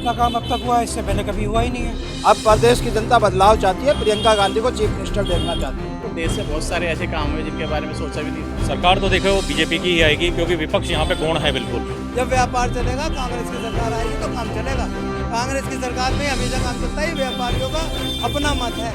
जितना काम अब तक हुआ है इससे पहले कभी हुआ ही नहीं है। अब प्रदेश की जनता बदलाव चाहती है, प्रियंका गांधी को चीफ मिनिस्टर देखना चाहती है। तो देश से बहुत सारे ऐसे काम हुए जिनके बारे में सोचा भी नहीं था। सरकार तो देखो बीजेपी की ही आएगी, क्योंकि विपक्ष यहाँ पे कौन है बिल्कुल। जब व्यापार चलेगा, कांग्रेस की सरकार आएगी तो काम चलेगा। कांग्रेस की सरकार में हमेशा काम चलता है, व्यापारियों का अपना मत है।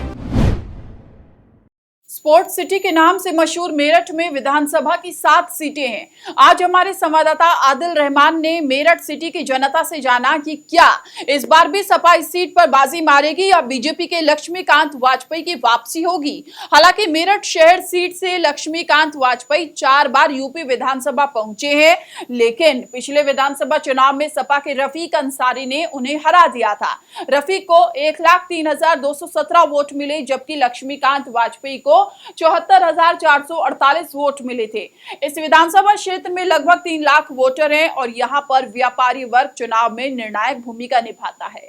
स्पोर्ट्स सिटी के नाम से मशहूर मेरठ में विधानसभा की 7 सीटें हैं। आज हमारे संवाददाता आदिल रहमान ने मेरठ सिटी की जनता से जाना कि क्या इस बार भी सपा इस सीट पर बाजी मारेगी या बीजेपी के लक्ष्मीकांत वाजपेयी की वापसी होगी। हालांकि मेरठ शहर सीट से लक्ष्मीकांत वाजपेयी 4 बार यूपी विधानसभा पहुंचे हैं, लेकिन पिछले विधानसभा चुनाव में सपा के रफीक अंसारी ने उन्हें हरा दिया था। रफीक को 1,03,217 वोट मिले, जबकि लक्ष्मीकांत वाजपेयी को 74,448 वोट मिले थे। इस विधानसभा क्षेत्र में लगभग 3 लाख वोटर हैं और यहां पर व्यापारी वर्ग चुनाव में निर्णायक भूमिका निभाता है।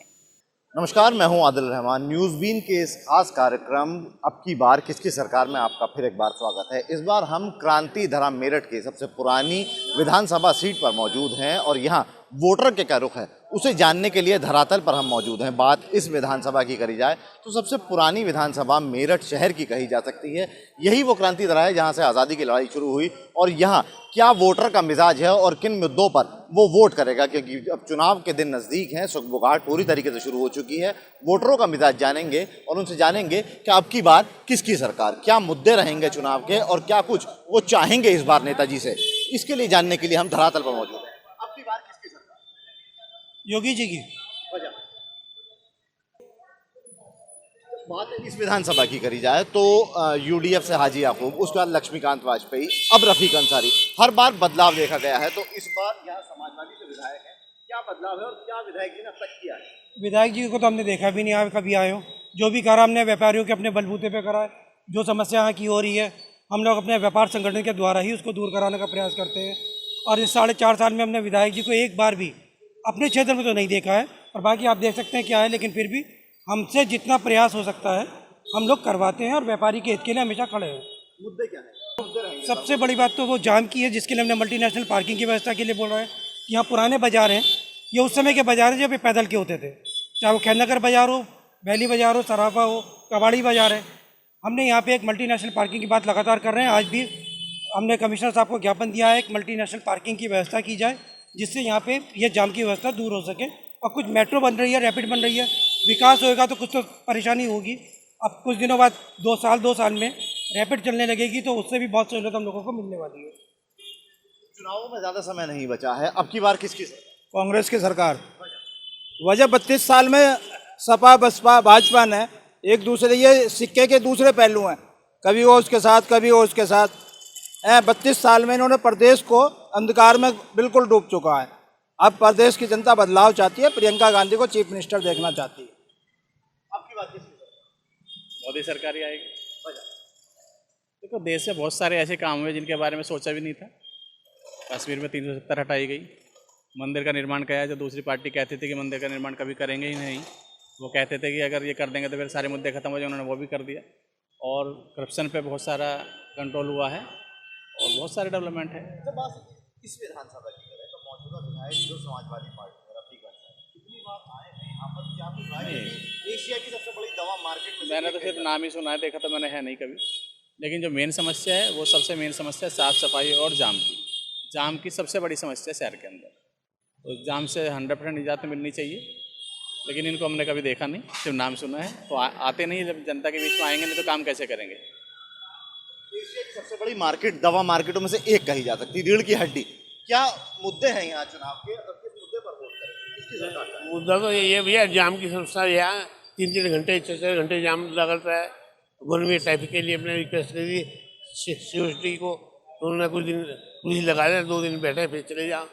नमस्कार, मैं हूं आदिल रहमान। न्यूज़ बीन के इस खास कार्यक्रम अब की बार किसकी सरकार में आपका फिर एक बार स्वागत है। इस बार हम क्रांति धरा मेरठ की सबसे पुरानी विधानसभा सीट पर मौजूद हैं और यहाँ वोटर के क्या रुख है उसे जानने के लिए धरातल पर हम मौजूद हैं। बात इस विधानसभा की करी जाए तो सबसे पुरानी विधानसभा मेरठ शहर की कही जा सकती है। यही वो क्रांति धरा है जहाँ से आज़ादी की लड़ाई शुरू हुई और यहाँ क्या वोटर का मिजाज है और किन मुद्दों पर वो वोट करेगा, क्योंकि अब चुनाव के दिन नज़दीक हैं। सुगबुगाहट पूरी तरीके से शुरू हो चुकी है। वोटरों का मिजाज जानेंगे और उनसे जानेंगे कि अब की बार किसकी सरकार, क्या मुद्दे रहेंगे चुनाव के और क्या कुछ वो चाहेंगे इस बार नेताजी से। इसके लिए जानने के लिए हम धरातल पर मौजूद हैं। अब की बार किसकी सरकार? योगी जी की। बात इस विधानसभा की करी जाए तो यूडीएफ से हाजी याकूब, उसके बाद लक्ष्मीकांत वाजपेयी, अब रफीक अंसारी। हर बार बदलाव देखा गया है, तो इस बार यहाँ समाजवादी से विधायक है। क्या बदलाव है और क्या विधायक जी ने अब तक किया है? विधायक जी को तो हमने देखा भी नहीं, आप कभी आए हो। जो भी करा हमने व्यापारियों के अपने बलबूते पे करा है। जो समस्या यहाँ की हो रही है हम लोग अपने व्यापार संगठन के द्वारा ही उसको दूर कराने का प्रयास करते हैं। और इस 4.5 साल में हमने विधायक जी को एक बार भी अपने क्षेत्र में तो नहीं देखा है, और बाकी आप देख सकते हैं क्या है, लेकिन फिर भी हमसे जितना प्रयास हो सकता है हम लोग करवाते हैं और व्यापारी के हित के लिए हमेशा खड़े हैं। मुद्दे क्या है? सबसे बड़ी बात तो वो जाम की है, जिसके लिए हमने मल्टीनेशनल पार्किंग की व्यवस्था के लिए बोल रहे हैं। यहाँ पुराने बाजार हैं, ये उस समय के बाजार हैं जब ये पैदल के होते थे, चाहे वो खैरनगर बाजार हो, वैली बाजार हो, सराफा हो, कबाड़ी बाजार है। हमने यहाँ पे एक मल्टीनेशनल पार्किंग की बात लगातार कर रहे हैं। आज भी हमने कमिश्नर साहब को ज्ञापन दिया है एक मल्टीनेशनल पार्किंग की व्यवस्था की जाए, जिससे यहाँ पे ये जाम की व्यवस्था दूर हो सके। और कुछ मेट्रो बन रही है, रैपिड बन रही है, विकास होएगा तो कुछ तो परेशानी होगी। अब कुछ दिनों बाद 2 साल में रैपिड चलने लगेगी तो उससे भी बहुत सहूलत हम लोगों को मिलने वाली है। चुनावों में ज़्यादा समय नहीं बचा है, अब की बार किसकी? कांग्रेस की सरकार। वजह 32 साल में सपा बसपा भाजपा ने एक दूसरे, ये सिक्के के दूसरे पहलू हैं, कभी वो उसके साथ कभी वो उसके साथ। 32 साल में इन्होंने प्रदेश को अंधकार में बिल्कुल डूब चुका है। अब प्रदेश की जनता बदलाव चाहती है, प्रियंका गांधी को चीफ मिनिस्टर देखना चाहती है। आपकी बात किसकी? मोदी सरकार ही आएगी। देखो देश से बहुत सारे ऐसे काम हुए जिनके बारे में सोचा भी नहीं था। कश्मीर में 370 हटाई गई, मंदिर का निर्माण किया जो दूसरी पार्टी कहती थी कि मंदिर का निर्माण कभी करेंगे ही नहीं। वो कहते थे कि अगर ये कर देंगे तो फिर सारे मुद्दे खत्म हो जाए, उन्होंने वो भी कर दिया। और करप्शन पे बहुत सारा कंट्रोल हुआ है और बहुत सारे डेवलपमेंट है। जब बात इस विधानसभा की करें तो मौजूदा विधायक जो समाजवादी पार्टी है रफीक अंसारी कितनी बार आए हैं यहाँ पर, क्या कुछ आए? एशिया की सबसे बड़ी दवा मार्केट में मैंने तो सिर्फ नाम ही सुना है, देखा तो मैंने है नहीं कभी। लेकिन जो मेन समस्या है वो सबसे मेन समस्या है साफ़ सफाई और जाम की। जाम की सबसे बड़ी समस्या है शहर के अंदर, तो जाम से 100% निजात मिलनी चाहिए। लेकिन इनको हमने कभी देखा नहीं, सिर्फ नाम सुना है। तो आते नहीं, जब जनता के बीच में आएंगे नहीं तो काम कैसे करेंगे? एशिया की सबसे बड़ी मार्केट दवा मार्केटों में से एक कही जा सकती है, रीढ़ की हड्डी। क्या मुद्दे हैं यहाँ चुनाव के और किस मुद्दे पर वोट करेंगे? किसकी सरकार का? मुद्दा तो ये भैया जाम की समस्या। यहाँ 3-3 घंटे 6-6 घंटे जाम लगता है। गवर्नमेंट ट्रैफिक के लिए हमने रिक्वेस्ट करी सिक्योरिटी को, तो उन्होंने कुछ दिन पुलिस लगा दिया, 2 दिन बैठे फिर चले जाओ।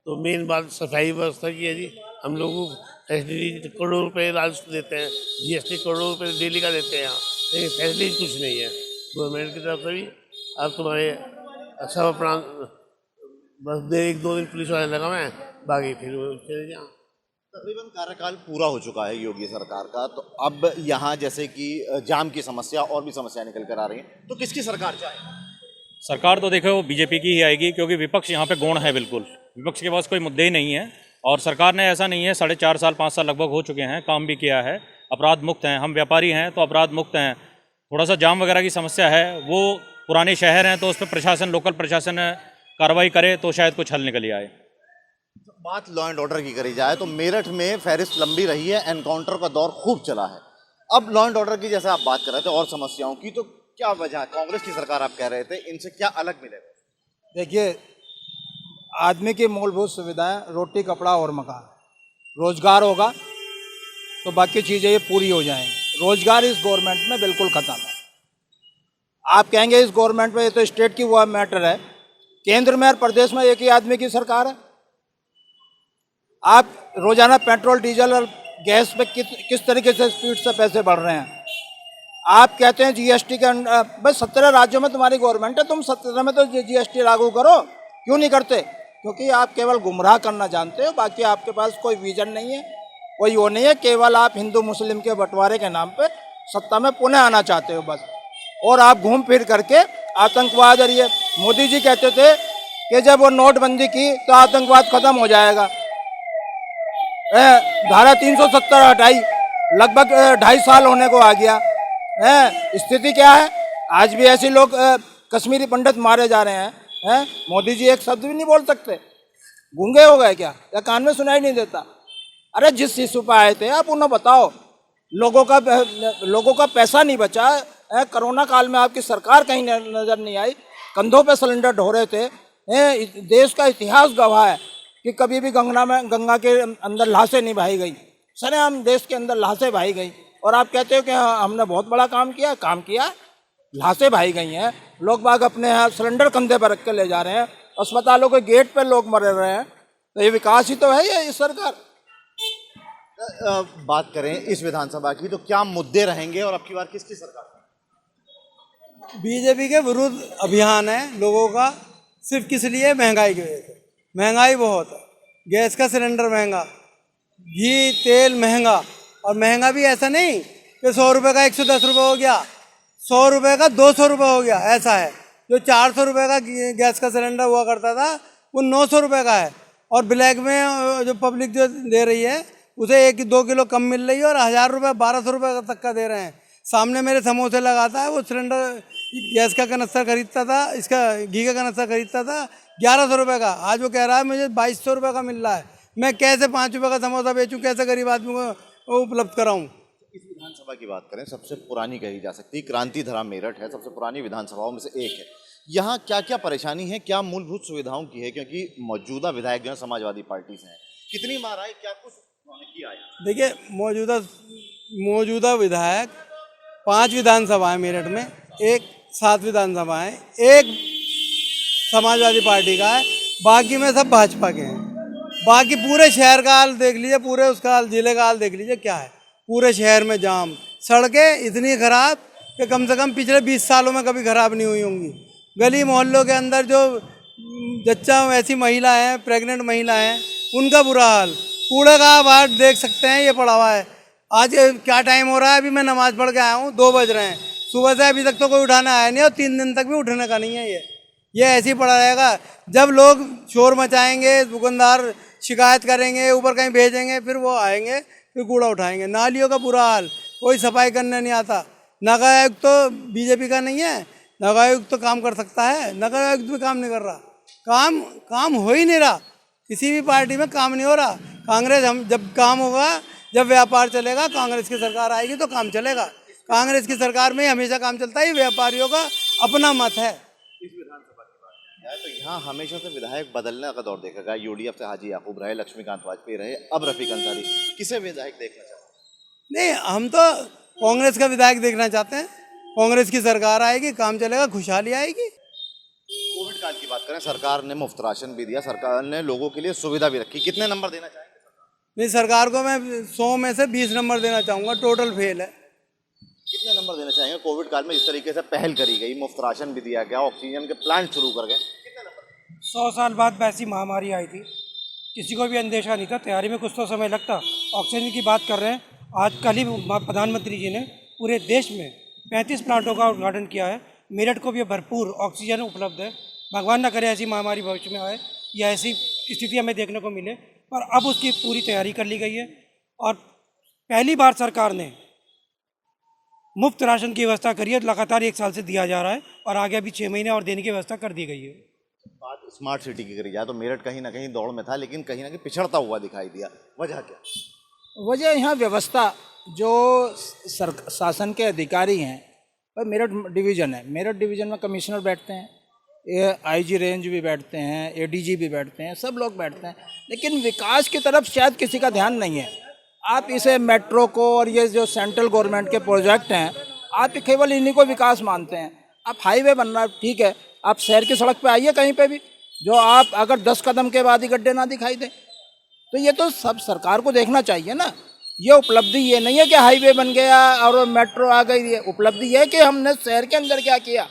तो मेन बात सफाई व्यवस्था की है जी। हम लोगों को फैसिलिटी करोड़ों रुपये राजस्व देते हैं, जीएसटी करोड़ों रुपये डेली का देते हैं यहाँ, लेकिन फैसिलिटी कुछ नहीं है गवर्नमेंट की तरफ से भी। अब तुम्हारे सब अपना बस 1-2 दिन पुलिस वाले लगा हुए हैं, बाकी फिर चले जाओ। तकरीबन कार्यकाल पूरा हो चुका है योगी सरकार का, तो अब यहाँ जैसे कि जाम की समस्या और भी समस्याएं निकल कर आ रही हैं, तो किसकी सरकार चाहे? सरकार तो देखो बीजेपी की ही आएगी, क्योंकि विपक्ष यहाँ पे गौण है बिल्कुल। विपक्ष के पास कोई मुद्दे ही नहीं है और सरकार ने ऐसा नहीं है, 4.5 साल 5 साल लगभग हो चुके हैं, काम भी किया है, अपराध मुक्त हैं, हम व्यापारी हैं तो अपराध मुक्त हैं। थोड़ा सा जाम वगैरह की समस्या है, वो पुराने शहर हैं तो उस पर प्रशासन, लोकल प्रशासन कार्रवाई करे तो शायद कुछ हल निकल आए। बात लॉ एंड ऑर्डर की करी जाए तो मेरठ में फहरिस्त लंबी रही है, एनकाउंटर का दौर खूब चला है। अब लॉ एंड ऑर्डर की जैसे आप बात कर रहे थे और समस्याओं की, तो क्या वजह है? कांग्रेस की सरकार आप कह रहे थे, इनसे क्या अलग मिलेगा? देखिए, आदमी की मूलभूत सुविधाएं रोटी, कपड़ा और मकान, रोजगार होगा तो बाकी चीज़ें ये पूरी हो जाएंगी। रोजगार इस गवर्नमेंट में बिल्कुल ख़त्म है। आप कहेंगे इस गवर्नमेंट में, ये तो स्टेट की वो मैटर है, केंद्र में और प्रदेश में एक ही आदमी की सरकार है। आप रोजाना पेट्रोल, डीजल और गैस पे किस तरीके से स्पीड से पैसे बढ़ रहे हैं। आप कहते हैं जीएसटी के भाई 17 राज्यों में तुम्हारी गवर्नमेंट है, तुम 17 में तो जीएसटी लागू करो, क्यों नहीं करते? क्योंकि आप केवल गुमराह करना जानते हो, बाकी आपके पास कोई विजन नहीं है, कोई वो नहीं है। केवल आप हिंदू मुस्लिम के बंटवारे के नाम पे सत्ता में पुनः आना चाहते हो बस। और आप घूम फिर करके आतंकवाद, और ये मोदी जी कहते थे कि जब वो नोटबंदी की तो आतंकवाद खत्म हो जाएगा। धारा 370 हटाई, लगभग 2.5 साल होने को आ गया है। स्थिति क्या है? आज भी ऐसे लोग कश्मीरी पंडित मारे जा रहे हैं। मोदी जी एक शब्द भी नहीं बोल सकते, गूंगे हो गए क्या, या कान में सुनाई नहीं देता? अरे जिस इशू पर आए थे आप उन्हें बताओ। लोगों का पैसा नहीं बचा है। कोरोना काल में आपकी सरकार कहीं नजर नहीं आई, कंधों पे सिलेंडर ढो रहे थे। देश का इतिहास गवाह है कि कभी भी गंगा के अंदर लाशें नहीं बहाई गई, सरेआम देश के अंदर लाशें बहाई गई। और आप कहते हो कि हमने बहुत बड़ा काम किया, लाशें बहाई गई हैं। लोग बाग अपने यहाँ सिलेंडर कंधे पर रख के ले जा रहे हैं, अस्पतालों के गेट पर लोग मर रहे हैं। तो ये विकास ही तो है ये सरकार। बात करें इस विधानसभा की तो क्या मुद्दे रहेंगे और अब की बार किसकी सरकार? बीजेपी के विरुद्ध अभियान है लोगों का, सिर्फ किस लिए? महंगाई की वजह से। महंगाई बहुत है, गैस का सिलेंडर महंगा, घी तेल महंगा, और महंगा भी ऐसा नहीं कि 100 रुपये का 110 रुपये हो गया, 100 रुपये का 200 रुपये हो गया, ऐसा है। जो 400 रुपये का गैस का सिलेंडर हुआ करता था वो 900 रुपये का है, और ब्लैक में जो पब्लिक जो दे रही है उसे 1-2 किलो कम मिल रही है, और 1000 रुपये 1200 रुपये तक का दे रहे हैं। सामने मेरे समोसे लगाता है वो सिलेंडर, गैस का कनस्तर खरीदता था, इसका घी का कनस्तर खरीदता था 1100 रुपये का, आज वो कह रहा है मुझे 2200 रुपये का मिल रहा है। मैं कैसे 5 रुपये का समोसा बेचूं, कैसे गरीब आदमी को उपलब्ध कराऊं? इस विधानसभा की बात करें, सबसे पुरानी कही जा सकती है, क्रांति धराम मेरठ है, सबसे पुरानी विधानसभाओं में से एक है। यहाँ क्या क्या परेशानी है, क्या मूलभूत सुविधाओं की है? क्योंकि मौजूदा विधायक जो है समाजवादी पार्टी से हैं, कितनी बार आए, क्या कुछ उन्होंने किया है? देखिए, मौजूदा विधायक 5 विधानसभाएं मेरठ में, एक 7 विधानसभा है, एक समाजवादी पार्टी का है, बाकी में सब भाजपा के हैं। बाकी पूरे शहर का हाल देख लीजिए, पूरे उसका हाल, जिले का हाल देख लीजिए क्या है। पूरे शहर में जाम, सड़कें इतनी खराब कि कम से कम पिछले 20 सालों में कभी खराब नहीं हुई होंगी। गली मोहल्लों के अंदर जो जच्चा ऐसी महिला हैं, प्रेग्नेंट महिला हैं, उनका बुरा हाल। कूड़े का बाहर देख सकते हैं, ये पड़ा हुआ है। आज क्या टाइम हो रहा है? अभी मैं नमाज पढ़ के आया हूँ, 2 बज रहे हैं, सुबह से अभी तक तो कोई उठाने आया नहीं, और 3 दिन तक भी उठने का नहीं है। ये ऐसे ही पड़ा रहेगा। जब लोग शोर मचाएंगे, दुकानदार शिकायत करेंगे, ऊपर कहीं भेजेंगे, फिर वो आएंगे, फिर कूड़ा उठाएंगे। नालियों का बुरा हाल, कोई सफाई करने नहीं आता। नगर आयुक्त तो बीजेपी का नहीं है, नगर आयुक्त तो काम कर सकता है, नगर आयुक्त भी काम नहीं कर रहा। काम हो ही नहीं रहा, किसी भी पार्टी में काम नहीं हो रहा। कांग्रेस, हम जब काम होगा, जब व्यापार चलेगा, कांग्रेस की सरकार आएगी तो काम चलेगा। कांग्रेस की सरकार में हमेशा काम चलता है, व्यापारियों का अपना मत है। इस विधानसभा की बात है तो यहाँ हमेशा से विधायक बदलने का दौर देखा गया। यूडीएफ से हाजी याकूब रहे, लक्ष्मीकांत वाजपेयी रहे, अब रफीक अंसारी। किसे विधायक देखना चाहते? नहीं, हम तो कांग्रेस का विधायक देखना चाहते हैं। कांग्रेस की सरकार आएगी, काम चलेगा, खुशहाली आएगी। कोविड काल की बात करें, सरकार ने मुफ्त राशन भी दिया, सरकार ने लोगों के लिए सुविधा भी रखी। कितने नंबर देना चाहेंगे? नहीं, सरकार को मैं 100 में से 20 नंबर देना चाहूँगा, टोटल फेल है। कितने नंबर देना चाहेंगे? कोविड काल में इस तरीके से पहल करी गई, मुफ्त राशन भी दिया गया, ऑक्सीजन के प्लांट शुरू कर गए, कितने नंबर? 100 साल बाद वैसी महामारी आई थी, किसी को भी अंदेशा नहीं था, तैयारी में कुछ तो समय लगता। ऑक्सीजन की बात कर रहे हैं, आज कल ही प्रधानमंत्री जी ने पूरे देश में 35 प्लांटों का उद्घाटन किया है। मेरठ को भी भरपूर ऑक्सीजन उपलब्ध है। भगवान न करे ऐसी महामारी भविष्य में आए या ऐसी स्थिति हमें देखने को मिले पर अब उसकी पूरी तैयारी कर ली गई है और पहली बार सरकार ने मुफ्त राशन की व्यवस्था करी है, लगातार 1 साल से दिया जा रहा है और आगे अभी 6 महीने और देने की व्यवस्था कर दी गई है। बात स्मार्ट सिटी की करी जाए तो मेरठ कहीं ना कहीं दौड़ में था, लेकिन कहीं ना कहीं पिछड़ता हुआ दिखाई दिया। वजह क्या? वजह यहाँ व्यवस्था, जो शासन के अधिकारी हैं, और मेरठ डिवीज़न है, मेरठ डिवीज़न में कमिश्नर बैठते हैं, ये आईजी रेंज भी बैठते हैं, एडीजी भी बैठते हैं, सब लोग बैठते हैं, लेकिन विकास की तरफ शायद किसी का ध्यान नहीं है। आप इसे मेट्रो को और ये जो सेंट्रल गवर्नमेंट के प्रोजेक्ट हैं, आप केवल इन्हीं को विकास मानते हैं। आप हाईवे बनना ठीक है, आप शहर की सड़क पे आइए कहीं पे भी, जो आप अगर 10 कदम के बाद ही गड्ढे ना दिखाई दे, तो ये तो सब सरकार को देखना चाहिए ना। ये उपलब्धि ये नहीं है कि हाईवे बन गया और मेट्रो आ गई, ये उपलब्धि है कि हमने शहर के अंदर क्या किया।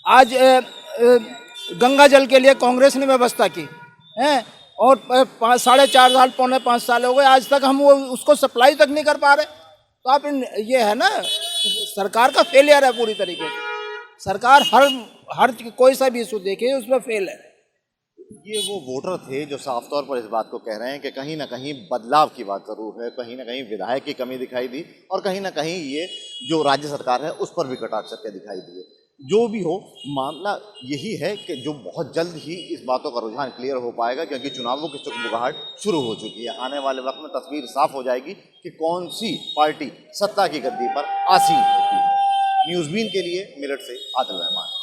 आज गंगा जल के लिए कांग्रेस ने व्यवस्था की है और 4.5 साल, 4.5 साल हो गए, आज तक हम वो उसको सप्लाई तक नहीं कर पा रहे। तो आप ये है ना, सरकार का फेलियर है पूरी तरीके से। सरकार हर कोई सा भी इशू देखे उसमें फेल है। ये वो वोटर थे जो साफ तौर पर इस बात को कह रहे हैं कि कहीं ना कहीं बदलाव की बात ज़रूर है, कहीं ना कहीं विधायक की कमी दिखाई दी और कहीं ना कहीं ये जो राज्य सरकार है उस पर भी कटाक्ष करके दिखाई दिए। जो भी हो, मामला यही है कि जो बहुत जल्द ही इस बातों का रुझान क्लियर हो पाएगा, क्योंकि चुनावों की चुगबुगाहट शुरू हो चुकी है। आने वाले वक्त में तस्वीर साफ हो जाएगी कि कौन सी पार्टी सत्ता की गद्दी पर आसीन होती है। न्यूज़ बीन के लिए मेरठ से आदिल रहमान।